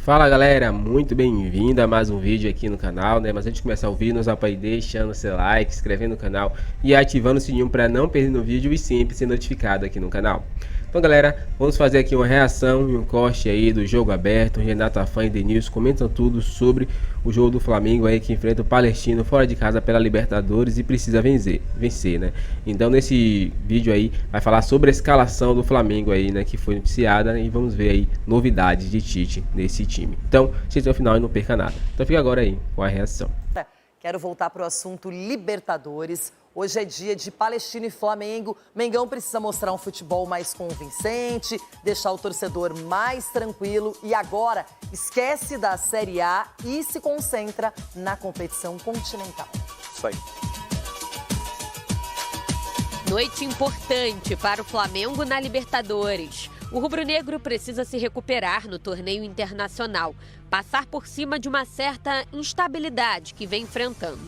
Fala galera, muito bem-vindo a mais um vídeo aqui no canal, né? Mas antes de começar o vídeo, não só pode deixando seu like, se inscrevendo no canal e ativando o sininho para não perder o vídeo e sempre ser notificado aqui no canal. Então galera, vamos fazer aqui uma reação e um corte aí do jogo aberto. Renato Afã e Denilson comentam tudo sobre o jogo do Flamengo aí que enfrenta o Palestino fora de casa pela Libertadores e precisa vencer, né? Então nesse vídeo aí vai falar sobre a escalação do Flamengo aí, né, que foi noticiada, e vamos ver aí novidades de Tite nesse time. Então, assista até o final e não perca nada. Então fica agora aí com a reação. Quero voltar para o assunto Libertadores. Hoje é dia de Palestino e Flamengo. Mengão precisa mostrar um futebol mais convincente, deixar o torcedor mais tranquilo e agora esquece da Série A e se concentra na competição continental. Isso aí. Noite importante para o Flamengo na Libertadores. O rubro-negro precisa se recuperar no torneio internacional, passar por cima de uma certa instabilidade que vem enfrentando.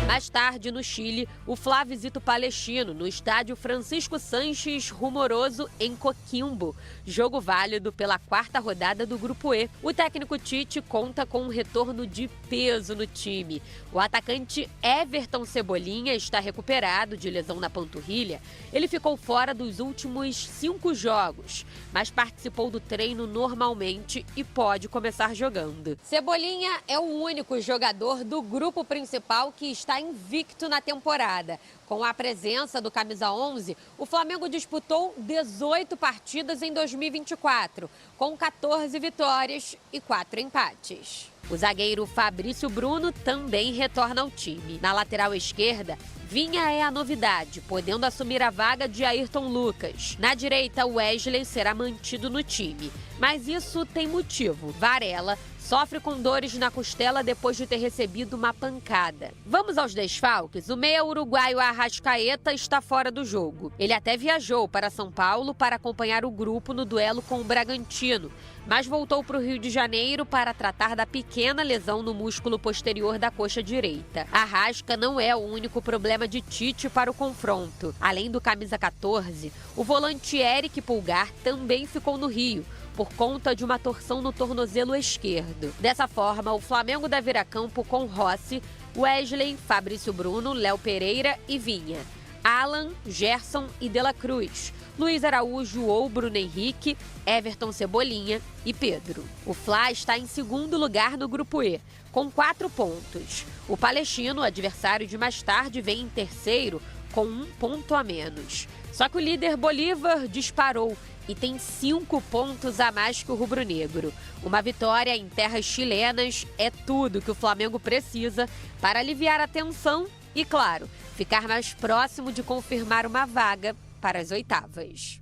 Mais tarde, no Chile, o Fla visita o Palestino no estádio Francisco Sanches Rumoroso, em Coquimbo. Jogo válido pela quarta rodada do Grupo E. O técnico Tite conta com um retorno de peso no time. O atacante Everton Cebolinha está recuperado de lesão na panturrilha. Ele ficou fora dos últimos 5 jogos, mas participou do treino normalmente e pode começar jogando. Cebolinha é o único jogador do grupo principal que está invicto na temporada. Com a presença do camisa 11, o Flamengo disputou 18 partidas em 2024, com 14 vitórias e 4 empates. O zagueiro Fabrício Bruno também retorna ao time. Na lateral esquerda, Vinha é a novidade, podendo assumir a vaga de Ayrton Lucas. Na direita, Wesley será mantido no time. Mas isso tem motivo. Varela sofre com dores na costela depois de ter recebido uma pancada. Vamos aos desfalques. O meia uruguaio Arrascaeta está fora do jogo. Ele até viajou para São Paulo para acompanhar o grupo no duelo com o Bragantino, mas voltou para o Rio de Janeiro para tratar da pequena lesão no músculo posterior da coxa direita. Arrasca não é o único problema de Tite para o confronto. Além do camisa 14, o volante Eric Pulgar também ficou no Rio, por conta de uma torção no tornozelo esquerdo. Dessa forma, o Flamengo deve ir a campo com Rossi, Wesley, Fabrício Bruno, Léo Pereira e Vinha, Alan, Gerson e De La Cruz, Luiz Araújo ou Bruno Henrique, Everton Cebolinha e Pedro. O Fla está em segundo lugar no Grupo E, com 4 pontos. O Palestino, adversário de mais tarde, vem em terceiro, com 1 ponto a menos. Só que o líder Bolívar disparou e tem 5 pontos a mais que o rubro-negro. Uma vitória em terras chilenas é tudo que o Flamengo precisa para aliviar a tensão e, claro, ficar mais próximo de confirmar uma vaga para as oitavas.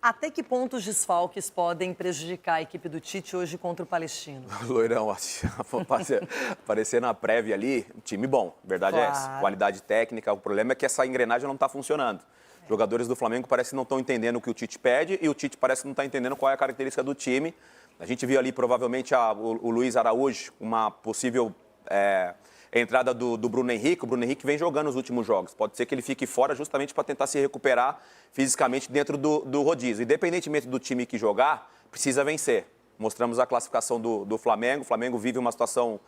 Até que ponto os desfalques podem prejudicar a equipe do Tite hoje contra o Palestino? Loirão, aparecer na prévia ali, time bom, verdade é essa. Qualidade técnica, o problema é que essa engrenagem não está funcionando. Jogadores do Flamengo parecem que não estão entendendo o que o Tite pede e o Tite parece que não está entendendo qual é a característica do time. A gente viu ali provavelmente o Luiz Araújo, uma possível entrada do Bruno Henrique. O Bruno Henrique vem jogando nos últimos jogos. Pode ser que ele fique fora justamente para tentar se recuperar fisicamente dentro do rodízio. Independentemente do time que jogar, precisa vencer. Mostramos a classificação do Flamengo. O Flamengo vive uma situação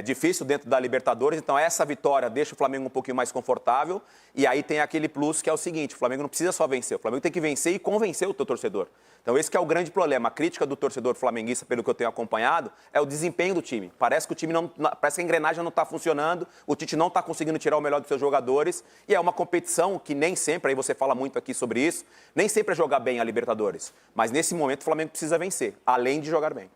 difícil dentro da Libertadores, então essa vitória deixa o Flamengo um pouquinho mais confortável e aí tem aquele plus que é o seguinte, o Flamengo não precisa só vencer, o Flamengo tem que vencer e convencer o teu torcedor. Então esse que é o grande problema, a crítica do torcedor flamenguista, pelo que eu tenho acompanhado, é o desempenho do time. Parece que o time parece que a engrenagem não está funcionando, o Tite não está conseguindo tirar o melhor dos seus jogadores e é uma competição que nem sempre, aí você fala muito aqui sobre isso, nem sempre é jogar bem a Libertadores, mas nesse momento o Flamengo precisa vencer, além de jogar bem.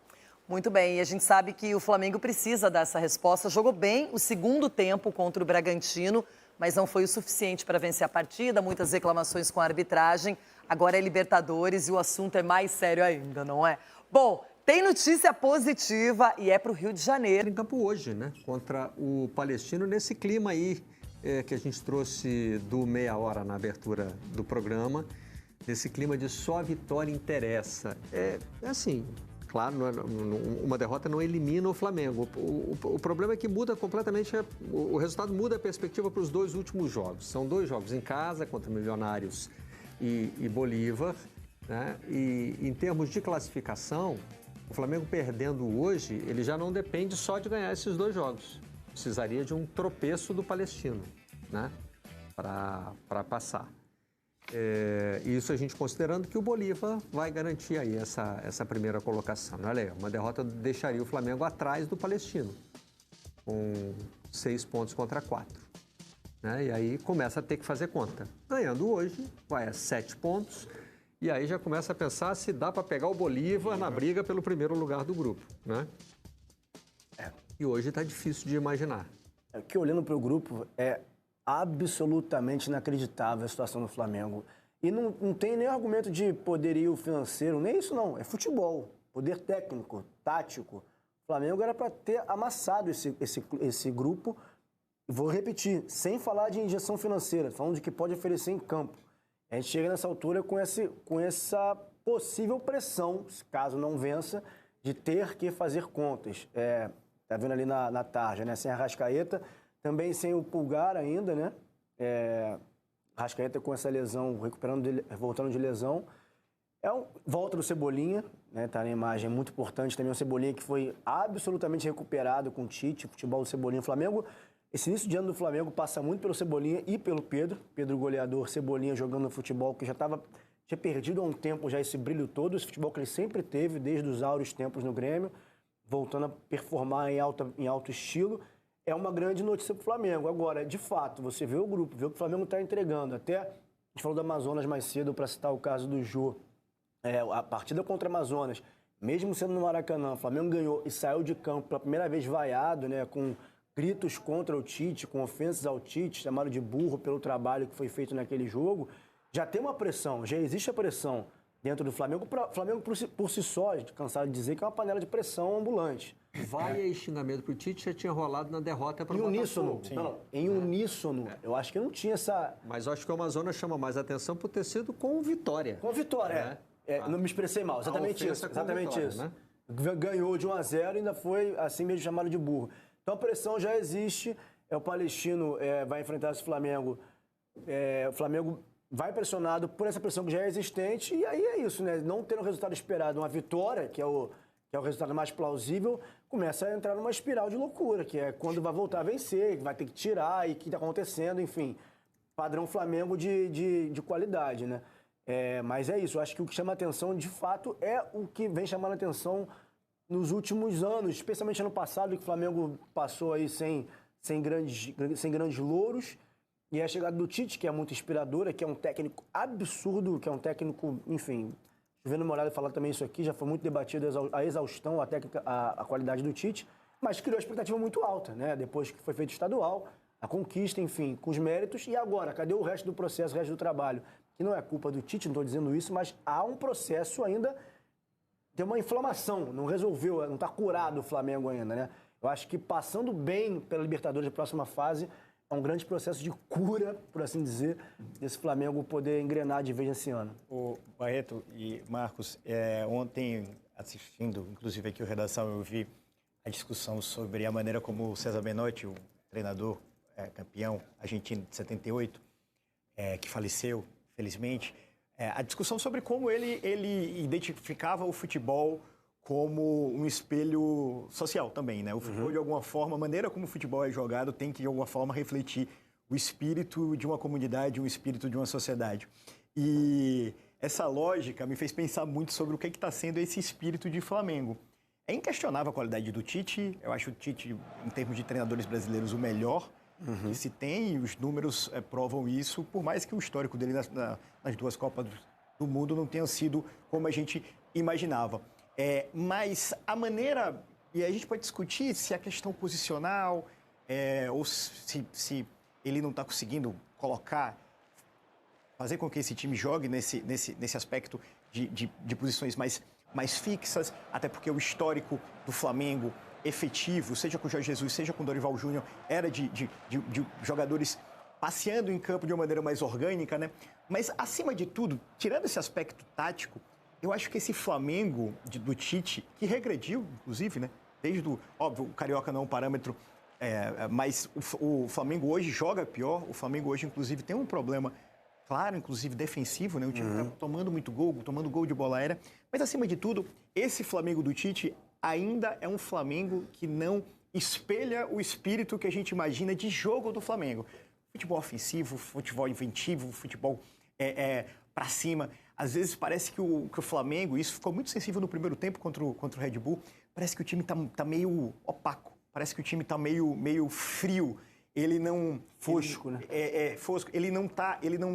Muito bem, e a gente sabe que o Flamengo precisa dessa resposta. Jogou bem o segundo tempo contra o Bragantino, mas não foi o suficiente para vencer a partida. Muitas reclamações com a arbitragem. Agora é Libertadores e o assunto é mais sério ainda, não é? Bom, tem notícia positiva e é para o Rio de Janeiro. Em campo hoje, né? Contra o Palestino, nesse clima aí que a gente trouxe do Meia Hora na abertura do programa. Nesse clima de só vitória interessa. É assim... Claro, uma derrota não elimina o Flamengo. O problema é que muda completamente, o resultado muda a perspectiva para os 2 últimos jogos. São 2 jogos em casa, contra Milionários e Bolívar. né? E em termos de classificação, o Flamengo perdendo hoje, ele já não depende só de ganhar esses 2 jogos. Precisaria de um tropeço do Palestino, né? Para passar. Isso a gente considerando que o Bolívar vai garantir aí essa primeira colocação. Olha aí, uma derrota deixaria o Flamengo atrás do Palestino, com 6 pontos contra 4. Né? E aí começa a ter que fazer conta. Ganhando hoje, vai a 7 pontos, e aí já começa a pensar se dá para pegar o Bolívar na briga pelo primeiro lugar do grupo. Né? E hoje está difícil de imaginar. Que olhando para o grupo, é absolutamente inacreditável a situação do Flamengo. E não tem nem argumento de poderio financeiro, nem isso não. É futebol, poder técnico, tático. O Flamengo era para ter amassado esse grupo. Vou repetir, sem falar de injeção financeira, falando de que pode oferecer em campo. A gente chega nessa altura com essa possível pressão, caso não vença, de ter que fazer contas. Tá vendo ali na tarja, né? Sem a Arrascaeta, também sem o Pulgar ainda, né? Arrascaeta com essa lesão, voltando de lesão. Volta do Cebolinha, né? Tá na imagem, é muito importante também o Cebolinha, que foi absolutamente recuperado com o Tite, futebol do Cebolinha. O Flamengo, esse início de ano do Flamengo passa muito pelo Cebolinha e pelo Pedro. Pedro goleador, Cebolinha jogando no futebol, que tinha perdido há um tempo já esse brilho todo, esse futebol que ele sempre teve, desde os áureos tempos no Grêmio, voltando a performar em alto estilo. É uma grande notícia para o Flamengo. Agora, de fato, você vê o grupo, vê o que o Flamengo está entregando. Até, a gente falou do Amazonas mais cedo, para citar o caso do Jô. A partida contra o Amazonas, mesmo sendo no Maracanã, o Flamengo ganhou e saiu de campo pela primeira vez vaiado, né, com gritos contra o Tite, com ofensas ao Tite, chamaram de burro pelo trabalho que foi feito naquele jogo. Já tem uma pressão, já existe a pressão dentro do Flamengo. O Flamengo, por si só, cansado de dizer que é uma panela de pressão ambulante. Vaia e xingamento pro Tite já tinha rolado na derrota para o Botafogo. Uníssono. Não, em uníssono. Eu acho que não tinha essa... Mas eu acho que o Amazonas chama mais atenção por ter sido com vitória. Com vitória, não me expressei mal. Exatamente isso. Exatamente vitória, isso. Né? Ganhou de 1-0 e ainda foi assim mesmo chamado de burro. Então a pressão já existe. O Palestino vai enfrentar esse Flamengo. O Flamengo vai pressionado por essa pressão que já é existente. E aí é isso, né? Não tendo o resultado esperado, uma vitória, que é o resultado mais plausível, começa a entrar numa espiral de loucura, que é quando vai voltar a vencer, que vai ter que tirar e o que está acontecendo, enfim. Padrão Flamengo de qualidade, né? Mas é isso, eu acho que o que chama a atenção, de fato, é o que vem chamando a atenção nos últimos anos, especialmente ano passado, que o Flamengo passou aí sem grandes louros, e a chegada do Tite, que é muito inspiradora, que é um técnico absurdo, que é um técnico, enfim... Vendo uma olhada e falar também isso aqui, já foi muito debatido a exaustão, a qualidade do Tite, mas criou uma expectativa muito alta, né? Depois que foi feito estadual, a conquista, enfim, com os méritos. E agora, cadê o resto do processo, o resto do trabalho? Que não é culpa do Tite, não estou dizendo isso, mas há um processo ainda, tem uma inflamação, não resolveu, não está curado o Flamengo ainda, né? Eu acho que passando bem pela Libertadores da próxima fase, é um grande processo de cura, por assim dizer, desse Flamengo poder engrenar de vez esse ano. O Barreto e Marcos, ontem, assistindo, inclusive aqui o Redação, eu vi a discussão sobre a maneira como o César Menotti, o treinador campeão argentino de 78, que faleceu, felizmente, a discussão sobre como ele identificava o futebol como um espelho social também, né? O futebol, de alguma forma, a maneira como o futebol é jogado tem que, de alguma forma, refletir o espírito de uma comunidade, o espírito de uma sociedade. E essa lógica me fez pensar muito sobre o que está sendo esse espírito de Flamengo. É inquestionável a qualidade do Tite. Eu acho o Tite, em termos de treinadores brasileiros, o melhor que se tem, e os números provam isso, por mais que o histórico dele nas 2 Copas do Mundo não tenha sido como a gente imaginava. Mas a maneira, e a gente pode discutir se a questão posicional, ou se ele não está conseguindo fazer com que esse time jogue nesse aspecto de posições mais fixas, até porque o histórico do Flamengo efetivo, seja com o Jorge Jesus, seja com o Dorival Júnior, era de jogadores passeando em campo de uma maneira mais orgânica, né? Mas, acima de tudo, tirando esse aspecto tático, eu acho que esse Flamengo do Tite, que regrediu, inclusive, né? Óbvio, o Carioca não é um parâmetro, mas o Flamengo hoje joga pior. O Flamengo hoje, inclusive, tem um problema claro, inclusive defensivo, né? O time está tomando muito gol, tomando gol de bola aérea. Mas, acima de tudo, esse Flamengo do Tite ainda é um Flamengo que não espelha o espírito que a gente imagina de jogo do Flamengo. Futebol ofensivo, futebol inventivo, futebol para cima. Às vezes parece que o Flamengo, isso ficou muito sensível no primeiro tempo contra o Red Bull, parece que o time tá meio opaco, parece que o time tá meio frio. Ele não... Fosco, né? Fosco. Ele não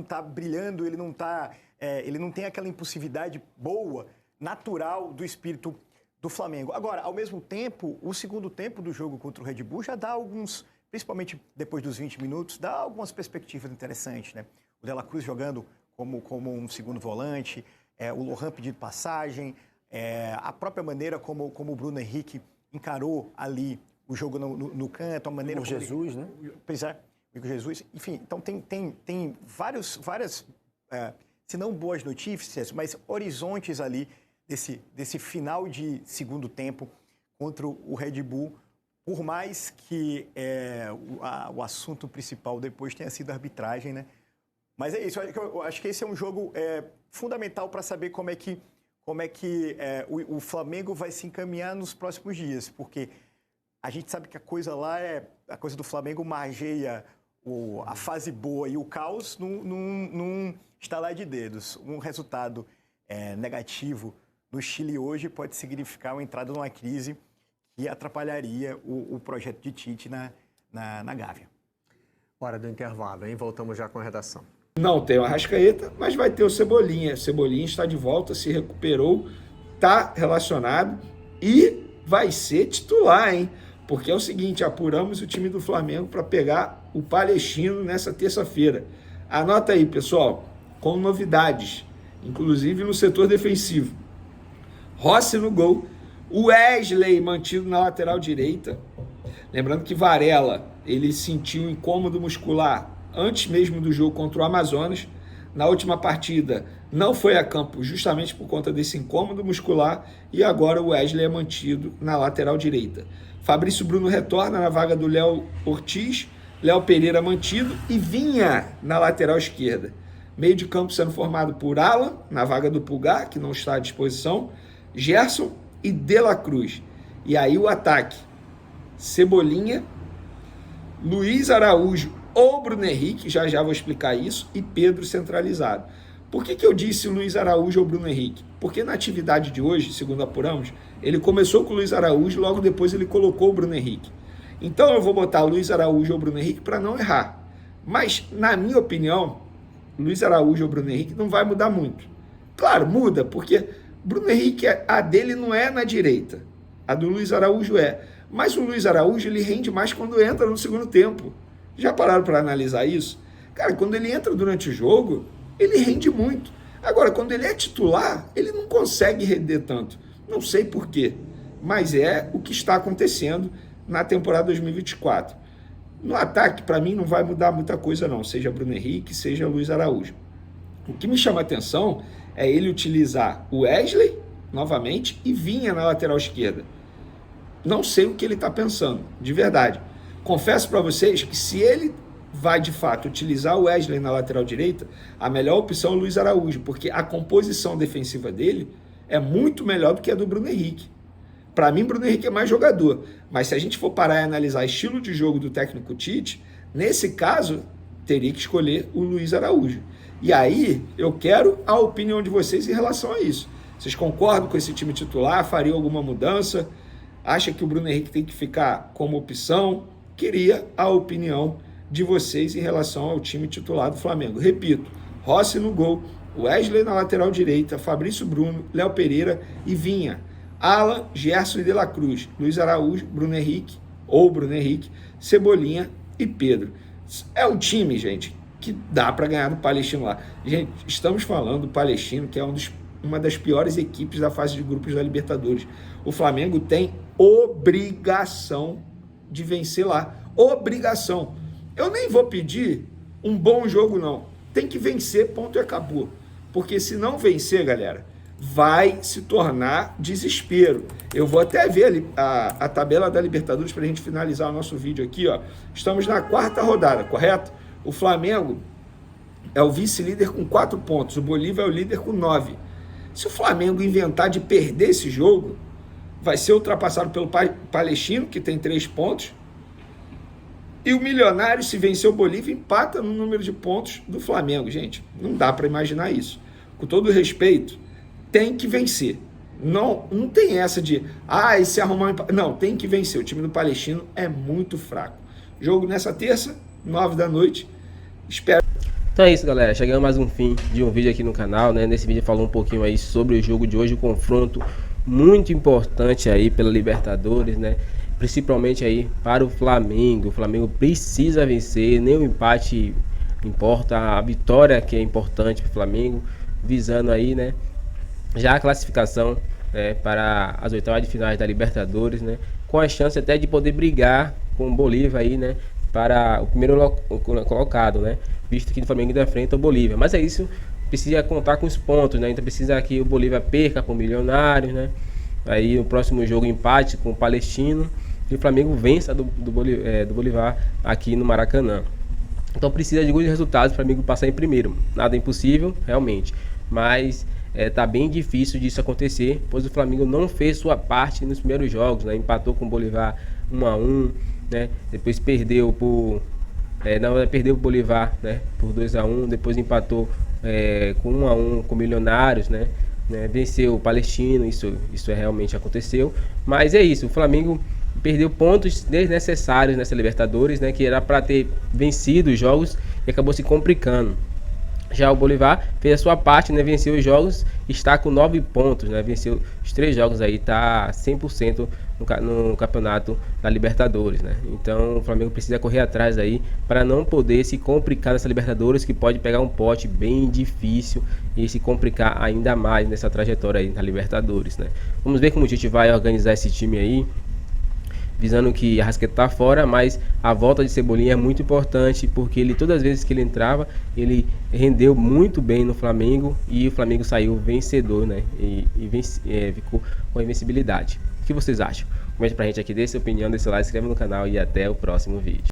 tá brilhando, ele não tem aquela impulsividade boa, natural do espírito do Flamengo. Agora, ao mesmo tempo, o segundo tempo do jogo contra o Red Bull já dá alguns, principalmente depois dos 20 minutos, dá algumas perspectivas interessantes, né? O De La Cruz jogando como um segundo volante, o Lohan pedindo passagem, a própria maneira como o Bruno Henrique encarou ali o jogo no canto, a maneira... O Jesus, né? Pois é, o Jesus. Enfim, então tem várias, se não boas notícias, mas horizontes ali desse final de segundo tempo contra o Red Bull, por mais que o assunto principal depois tenha sido a arbitragem, né? Mas é isso, eu acho que esse é um jogo fundamental para saber como é que o Flamengo vai se encaminhar nos próximos dias, porque a gente sabe que a coisa do Flamengo margeia a fase boa e o caos num estalar de dedos. Um resultado negativo no Chile hoje pode significar uma entrada numa crise que atrapalharia o projeto de Tite na Gávea. Hora do intervalo, hein? Voltamos já com a redação. Não tem o Arrascaeta, mas vai ter o Cebolinha. Cebolinha está de volta, se recuperou, está relacionado e vai ser titular, hein? Porque é o seguinte, apuramos o time do Flamengo para pegar o Palestino nessa terça-feira. Anota aí, pessoal, com novidades, inclusive no setor defensivo. Rossi no gol, Wesley mantido na lateral direita. Lembrando que Varela, ele sentiu um incômodo muscular antes mesmo do jogo contra o Amazonas. Na última partida não foi a campo justamente por conta desse incômodo muscular e agora o Wesley é mantido na lateral direita. Fabrício Bruno retorna na vaga do Léo Ortiz, Léo Pereira mantido e Vinha na lateral esquerda. Meio de campo sendo formado por Alan, na vaga do Pulgar, que não está à disposição, Gerson e De La Cruz. E aí o ataque, Cebolinha, Luiz Araújo ou Bruno Henrique, já vou explicar isso, e Pedro centralizado. Por que eu disse Luiz Araújo ou Bruno Henrique? Porque na atividade de hoje, segundo apuramos, ele começou com o Luiz Araújo, logo depois ele colocou o Bruno Henrique. Então eu vou botar Luiz Araújo ou Bruno Henrique para não errar. Mas, na minha opinião, Luiz Araújo ou Bruno Henrique não vai mudar muito. Claro, muda, porque Bruno Henrique, a dele não é na direita, a do Luiz Araújo é. Mas o Luiz Araújo, ele rende mais quando entra no segundo tempo. Já pararam para analisar isso? Cara, quando ele entra durante o jogo, ele rende muito. Agora, quando ele é titular, ele não consegue render tanto. Não sei por quê, mas é o que está acontecendo na temporada 2024. No ataque, para mim, não vai mudar muita coisa não, seja Bruno Henrique, seja Luiz Araújo. O que me chama a atenção é ele utilizar o Wesley, novamente, e Vinha na lateral esquerda. Não sei o que ele está pensando, de verdade. Confesso para vocês que se ele vai, de fato, utilizar o Wesley na lateral direita, a melhor opção é o Luiz Araújo, porque a composição defensiva dele é muito melhor do que a do Bruno Henrique. Para mim, Bruno Henrique é mais jogador, mas se a gente for parar e analisar estilo de jogo do técnico Tite, nesse caso, teria que escolher o Luiz Araújo. E aí, eu quero a opinião de vocês em relação a isso. Vocês concordam com esse time titular? Fariam alguma mudança? Acha que o Bruno Henrique tem que ficar como opção? Queria a opinião de vocês em relação ao time titular do Flamengo. Repito, Rossi no gol, Wesley na lateral direita, Fabrício Bruno, Léo Pereira e Vinha. Alan, Gerson e De La Cruz, Luiz Araújo, Bruno Henrique, Cebolinha e Pedro. É um time, gente, que dá para ganhar do Palestino lá. Gente, estamos falando do Palestino, que é uma das piores equipes da fase de grupos da Libertadores. O Flamengo tem obrigação de vencer lá. Obrigação. Eu nem vou pedir um bom jogo, não. Tem que vencer, ponto e acabou. Porque se não vencer, galera, vai se tornar desespero. Eu vou até ver ali a tabela da Libertadores para a gente finalizar o nosso vídeo aqui, ó. Estamos na 4ª rodada, correto? O Flamengo é o vice-líder com 4 pontos, o Bolívia é o líder com 9. Se o Flamengo inventar de perder esse jogo, vai ser ultrapassado pelo Palestino, que tem 3 pontos, e o Milionários, se vencer o Bolívia, empata no número de pontos do Flamengo. Gente, não dá para imaginar isso. Com todo respeito, tem que vencer. Não tem essa de, e se arrumar um empate. Não, tem que vencer. O time do Palestino é muito fraco. Jogo nessa terça, 9 da noite. Espero. Então é isso, galera. Chegamos a mais um fim de um vídeo aqui no canal, né? Nesse vídeo falou um pouquinho aí sobre o jogo de hoje, o confronto muito importante aí pela Libertadores, né? Principalmente aí para o Flamengo. O Flamengo precisa vencer, nem o empate importa, a vitória que é importante para o Flamengo, visando aí, né, já a classificação, né, para as oitavas de finais da Libertadores, né, com a chance até de poder brigar com o Bolívia aí, né, para o primeiro colocado, né, visto que o Flamengo ainda enfrenta o Bolívia. Mas é isso, precisa contar com os pontos, né, então precisa que o Bolívia perca com o Milionários, né, aí o próximo jogo empate com o Palestino e o Flamengo vença do Bolívar aqui no Maracanã. Então precisa de alguns resultados para o Flamengo passar em primeiro. Nada é impossível, realmente, mas tá bem difícil disso acontecer, pois o Flamengo não fez sua parte nos primeiros jogos, né? Empatou com o Bolívar 1-1, né? Depois perdeu perdeu o Bolívar, né, por 2-1, depois empatou com 1-1 com o Milionários, né? Venceu o Palestino, isso realmente aconteceu, mas é isso, o Flamengo perdeu pontos desnecessários nessa Libertadores, né, que era para ter vencido os jogos e acabou se complicando. Já o Bolívar fez a sua parte, né, venceu os jogos, está com 9 pontos, né, venceu os 3 jogos aí, está 100% no campeonato da Libertadores, né. Então o Flamengo precisa correr atrás aí para não poder se complicar nessa Libertadores, que pode pegar um pote bem difícil e se complicar ainda mais nessa trajetória aí na Libertadores, né. Vamos ver como o Tite vai organizar esse time aí, visando que a Arrascaeta tá fora, mas a volta de Cebolinha é muito importante, porque ele, todas as vezes que ele entrava, ele rendeu muito bem no Flamengo e o Flamengo saiu vencedor, né? E ficou com a invencibilidade. O que vocês acham? Comente pra gente aqui, dê sua opinião, dê seu like, se inscreva no canal e até o próximo vídeo.